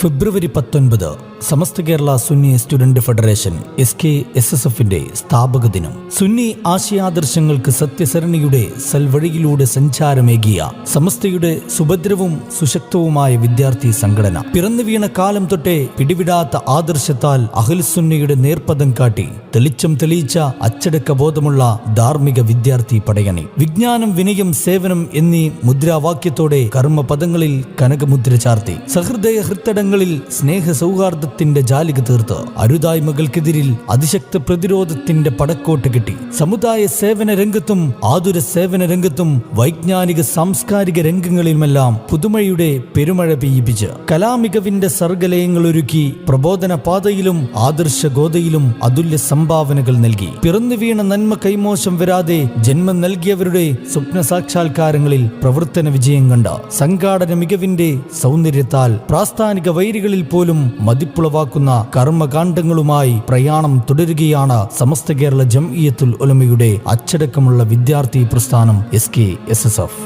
ഫെബ്രുവരി 19 Samastha Kerala Sunni student federation SKSSFന്റെ സ്ഥാപക ദിനം. സുന്നി ആശയാദർശങ്ങൾക്ക് സത്യസരണിയുടെ സൽവഴിയിലൂടെ സഞ്ചാരമേകിയ സമസ്തയുടെ സുഭദ്രവും സുശക്തവുമായ വിദ്യാർത്ഥി സംഘടന. പിറന്നു വീണ കാലം തൊട്ടേ പിടിവിടാത്ത ആദർശത്താൽ അഹ്ലുസുന്നയുടെ നേർപ്പദം കാട്ടി തെളിച്ചം തെളിയിച്ച അച്ചടക്ക ബോധമുള്ള ധാർമ്മിക വിദ്യാർത്ഥി പടയണി. വിജ്ഞാനം, വിനയം, സേവനം എന്നീ മുദ്രാവാക്യത്തോടെ കർമ്മപദങ്ങളിൽ കനകമുദ്ര ചാർത്തി സഹൃദയ ഹൃത്തടങ്ങളിൽ സ്നേഹ സൗഹാർദ്ദത്തിന്റെ ജാലിക തീർത്ത് അരുതായ്മകൾക്കെതിരിൽ അതിശക്ത പ്രതിരോധത്തിന്റെ പടക്കോട്ട് കെട്ടി സമുദായ സേവന രംഗത്തും ആതുര സേവന രംഗത്തും വൈജ്ഞാനിക സാംസ്കാരിക രംഗങ്ങളിലുമെല്ലാം പുതുമയുടെ പെരുമഴ പെയ്യിപ്പിച്ച് കലാമികവിന്റെ സർഗലയങ്ങൾ ഒരുക്കി പ്രബോധന പാതയിലും ആദർശ ഗോതയിലും അതുല്യ സംഭാവനകൾ നൽകി. പിറന്നു വീണ നന്മ കൈമോശം വരാതെ ജന്മം നൽകിയവരുടെ സ്വപ്ന സാക്ഷാത്കാരങ്ങളിൽ പ്രവർത്തന വിജയം കണ്ട സംഘാടന മികവിന്റെ സൗന്ദര്യത്താൽ പ്രാസ്ഥാനിക വൈരികളിൽ പോലും മതിപ്പുളവാക്കുന്ന കർമ്മകാണ്ഡങ്ങളുമായി പ്രയാണം തുടരുകയാണ് സമസ്ത കേരള ജംഇയ്യത്തുൽ ഉലമയുടെ അച്ചടക്കമുള്ള വിദ്യാർത്ഥി പ്രസ്ഥാനം SKSSF.